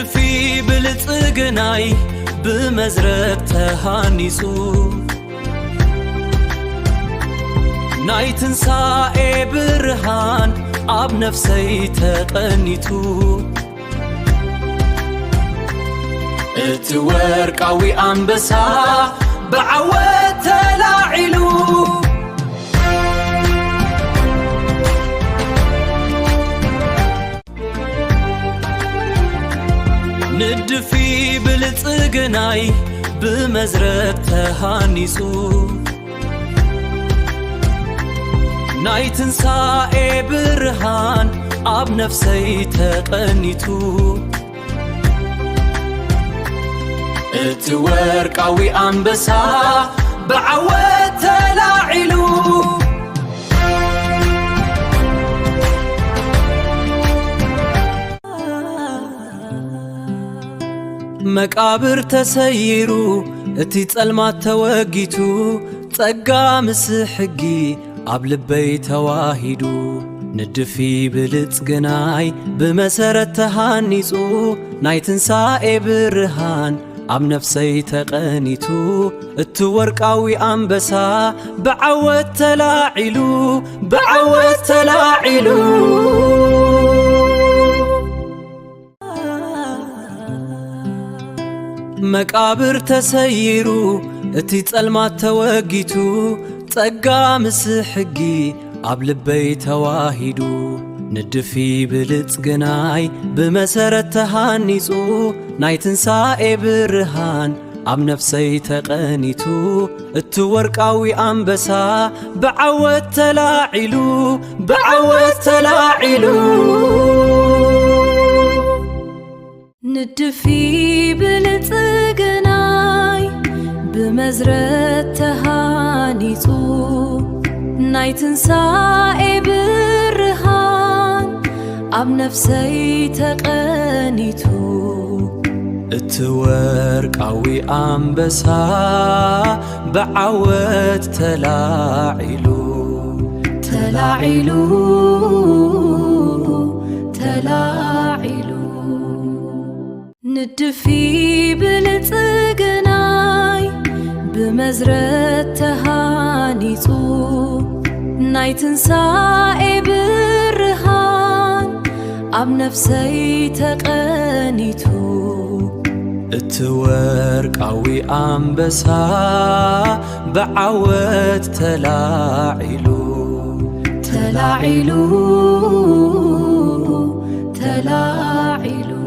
ندفي بالصقناي بمزرت تهانيسو ناي تنسائي برهان اب نفسي تقنيتو اتورقاوي انبسا بعوت تلاعلو ندفي بالصقناي بمزرت تهانيسو ناي تنسائي برهان اب نفسي تقنيتو اتورقاوي انبسا بعوت تلاعلو مقابر تسيرو اتي صلمات توغيتو صقا مسحقي اب لبي تواهيدو ندفي بالصقناي بمسرت تهانيصو ناي تنسائي برهان اب نفسي تقنيتو اتورقاوي انبسا بعوت تلاعلو بعوت تلاعلو مقابر تسيرو اتي صلمات توغيتو صقا مسحقي اب لبي تواهيدو ندفي بالصقناي بمسرت تهانيصو ناي تنسائي برهان اب نفسي تقنيتو اتورقاوي انبسا بعوت تلاعلو بعوت تلاعلو ندفي بالصقناي بمزرت تهانيصو ناي تنسائي برهان اب نفسي تقنيتو اتورقاوي انبسا بعوت تلاعلو تلاعلو تلاعلو ندفي بالصقناي بمزرت تهانيصو ناي تنسائي برهان اب نفسي تقنيتو اتورقاوي انبسا بعوت تلاعلو تلاعلو تلاعلو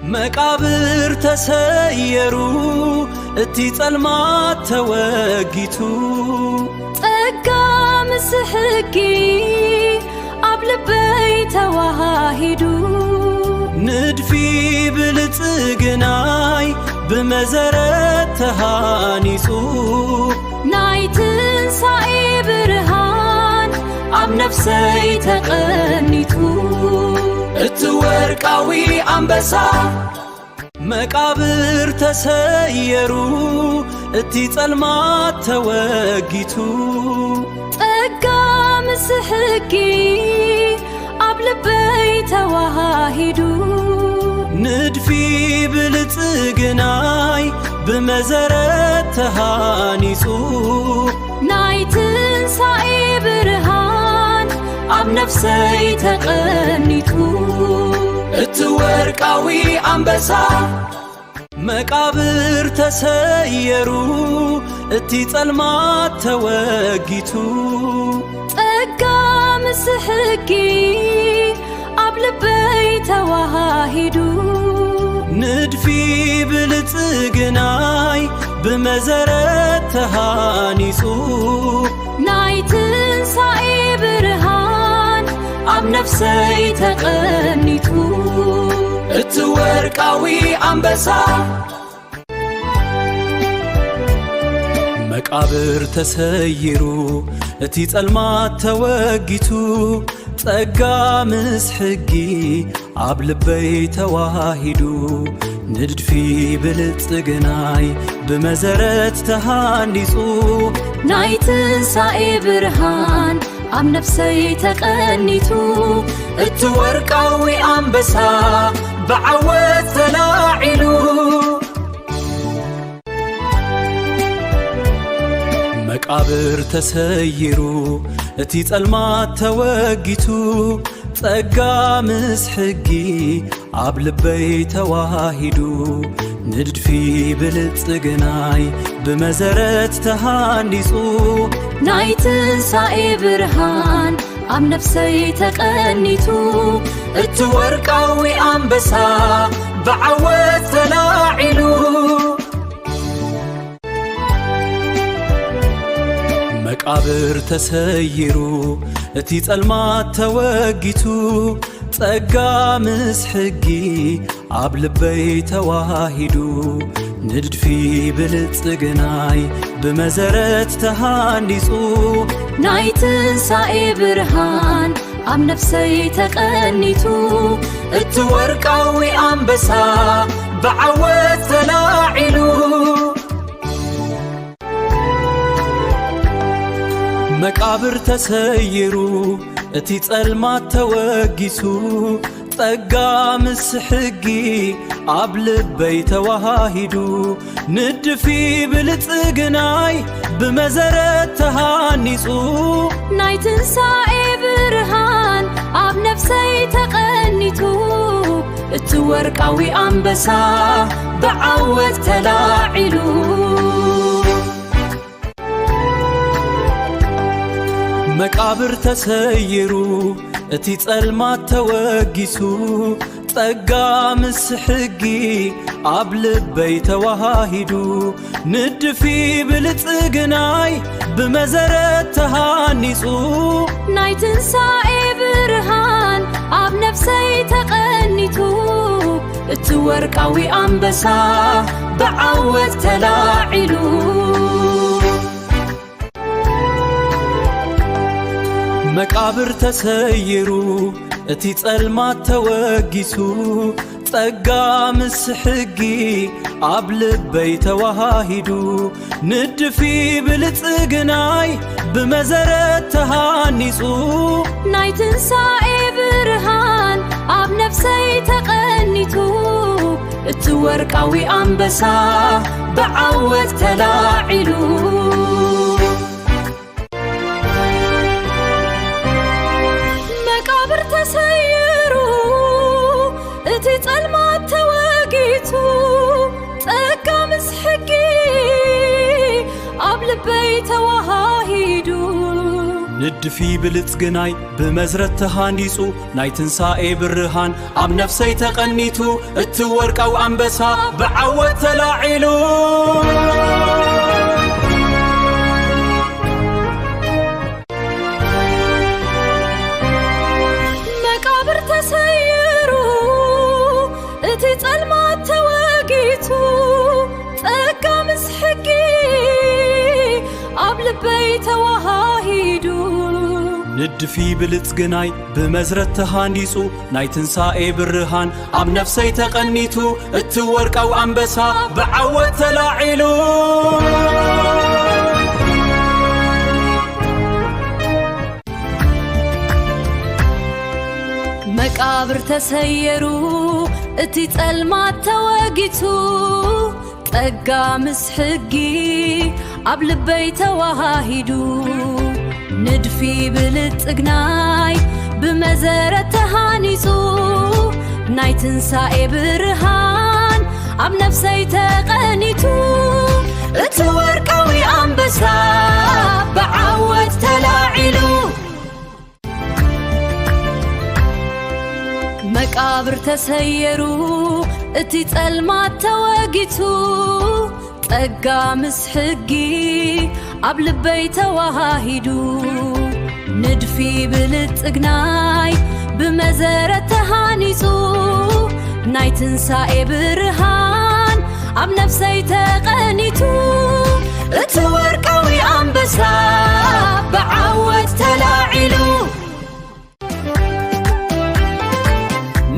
مقابر تسيرو اتي صلمات توغيتو صقا مسحقي اب لبي تواهيدو ندفي بالصقناي بمزرت تهانيصو ناي تنسائي برهان اب نفسي تقنيتو اتورقاوي انبسا مقابر تسيرو اتي صلمات توغيتو صقا مسحقي اب لبي تواهيدو ندفي بالصقناي بمزرت تهانيصو ناي تنسائي برهان اب نفسي تقنيتو اتورقاوي انبسا مقابر تسيرو اتي صلمات توغيتو صقا مسحقي اب لبي تواهيدو ندفي بالصقناي بمزرت تهانيصو ناي تنسائي برهان اب نفسي تقنيتو اتورقاوي انبسا مقابر تسيرو اتي صلمات توغيتو صقا مسحقي اب لبي تواهيدو ندفي بالصقناي بمزرت تهانيصو ناي تنسائي برهان ኣብ ነፍሰይ ተቐኒቱ እቲ ወርቃዊ ኣንበሳ ብዓወት ተላዒሉ መቃብር ተሰይሩ እቲ ጸልማት ተወጊቱ ጸጋ ምስ ሕጊ ኣብ ልበይ ተዋሂዱ ንድፊ ብልጽግናይ ብመሰረት ተሃኒጹ ናይ ትንሣኤ ብርሃን ኣብ ነፍሰይ ተቐኒቱ እቲ ወርቃዊ ኣንበሳ ብዓወት ተላዒሉ መቃብር ተሰይሩ እቲ ጸልማት ተወጊቱ ጸጋ ምስ ሕጊ ኣብ ልበይ ተዋሂዱ ንድፊ ብልጽግናይ ብመሰረት ተሃኒጹ ናይ ትንሣኤ ብርሃን ኣብ ነፍሰይ ተቐኒቱ እቲ ወርቃዊ ኣንበሳ ብዓወት ተላዒሉ መቃብር ተሰይሩ እቲ ጸልማት ተወጊሱ ጸጋ ምስ ሕጊ ኣብ ልበይ ተዋሂዱ ንድፊ ብልጽግናይ ብመሰረት ተሃኒጹ ናይ ትንሣኤ ብርሃን ኣብ ነፍሰይ ተቐኒቱ እቲ ወርቃዊ ኣንበሳ ብዓወት ተላዒሉ መቃብር ተሰይሩ እቲ ጸልማት ተወጊሱ ጸጋ ምስ ሕጊ ኣብ ልበይ ተዋሂዱ ንድፊ ብልጽግናይ ብመሰረት ተሃኒጹ ናይ ትንሣኤ ብርሃን ኣብ ነፍሰይ ተቐኒቱ እቲ ወርቃዊ ኣንበሳ ብዓወት ተላዒሉ መቃብር ተሰይሩ እቲ ጸልማት ተወጊሱ ጸጋ ምስ ሕጊ ኣብ ልበይ ተዋሂዱ ንድፊ ብልጽግናይ ብመሰረት ተሃኒጹ ናይ ትንሣኤ ብርሃን ኣብ ነፍሰይ ተቐኒቱ እቲ ወርቃዊ ኣንበሳ ብዓወት ተላዒሉ ተሰይሩ እቲ ጸልማት ተወጊቱ ጸጋ ምስ ሕጊ ኣብ ልበይ ተዋሂዱ ንድፊ ብልጽግናይ ብመሰረት ተሃኒጹ ናይ ትንሣኤ ብርሃን ኣብ ነፍሰይ ተቐኒቱ እቲ ወርቃዊ ኣንበሳ ብዓወት ተላዒሉ ተሰይሩ እቲ ጸልማት ተወጊቱ ጸጋ ምስ ሕጊ ኣብ ልበይ ተዋሂዱ ንድፊ ብልጽግናይ ብመሰረት ተሃኒጹ ናይ ትንሣኤ ብርሃን ኣብ ነፍሰይ ተቐኒቱ እቲ ወርቃዊ ኣንበሳ ብዓወት ተላዒሉ መቃብር ተሰይሩ እቲ ጸልማት ተወጊቱ ጸጋ ምስ ሕጊ ኣብ ልበይ ተዋሂዱ ንድፊ ብልጽግናይ ብመሰረት ተሃኒጹ ናይ ትንሣኤ ብርሃን ኣብ ነፍሰይ ተቐኒቱ እቲ ወርቃዊ ኣንበሳ ብዓወት ተላዒሉ መቃብር ተሰይሩ እቲ ጸልማት ተወጊቱ ጸጋ ምስ ሕጊ ኣብ ልበይ ተዋሂዱ ንድፊ ብልጽግናይ ብመሰረት ተሃኒጹ ናይ ትንሣኤ ብርሃን ኣብ ነፍሰይ ተቐኒቱ እቲ ወርቃዊ ኣንበሳ ብዓወት ተላዒሉ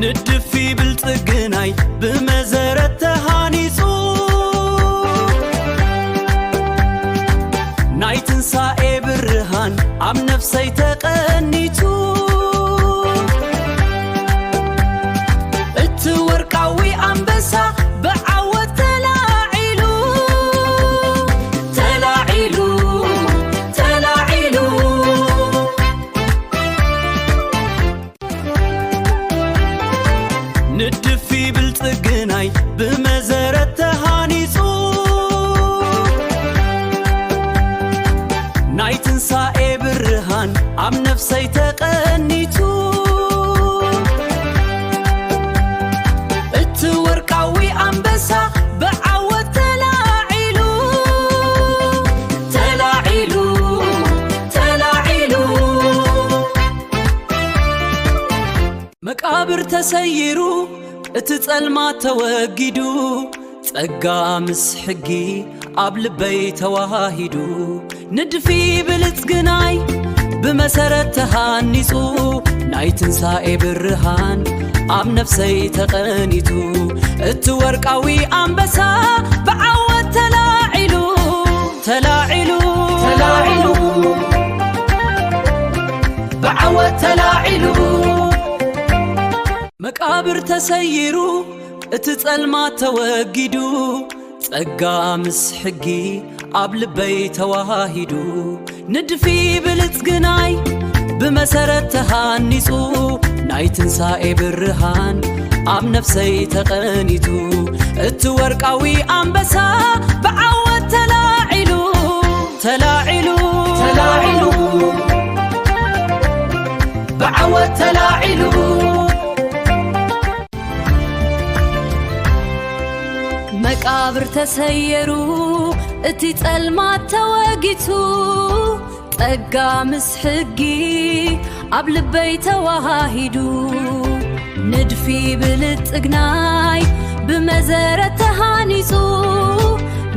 ንድፊ ብልጽግናይ ብመሰረት ተሃኒጹ ናይ ትንሣኤ ብርሃን ኣብ ነፍሰይ ተቐኒቱ እቲ ወርቃዊ ኣንበሳ ብዓወት ተላዒሉ ተላዒሉ ተላዒሉ ንድፊ ብልጽግናይ ብመሰረት ተሃኒጹ ናይ ትንሣኤ ብርሃን ኣብ ነፍሰይ ተቐኒቱ እቲ ወርቃዊ ኣንበሳ ብዓወት ተላዒሉ ተላዒሉ ተላዒሉ መቃብር ተሰይሩ እቲ ጸልማት ተወጊዱ ጸጋ ምስ ሕጊ ኣብ ልበይ ተዋሂዱ ንድፊ ብልጽግናይ ብመሰረት ተሃኒጹ ናይ ትንሣኤ ብርሃን ኣብ ነፍሰይ ተቐኒቱ እቲ ወርቃዊ ኣንበሳ ብዓወት ተላዒሉ ተላዒሉ ተላዒሉ ብዓወት ተላዒሉ መቃብር ተሰይሩ እቲ ጸልማት ተወጊዱ ጸጋ ምስ ሕጊ ኣብ ልበይ ተዋሂዱ ንድፊ ብልጽግናይ ብመሰረት ተሃኒጹ ናይ ትንሣኤ ብርሃን ኣብ ነፍሰይ ተቐኒቱ እቲ ወርቃዊ ኣንበሳ ብዓወት ተላዒሉ ተላዒሉ ተላዒሉ ብዓወት ተላዒሉ መቃብር ተሰየሩ እቲ ጸልማት ተወጊቱ ጸጋ ምስ ሕጊ ኣብ ልበይ ተዋሂዱ ንድፊ ብልጽግናይ ብመሰረት ተሃኒጹ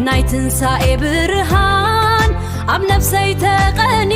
ናይ ትንሣኤ ብርሃን ኣብ ነፍሰይ ተቐኒ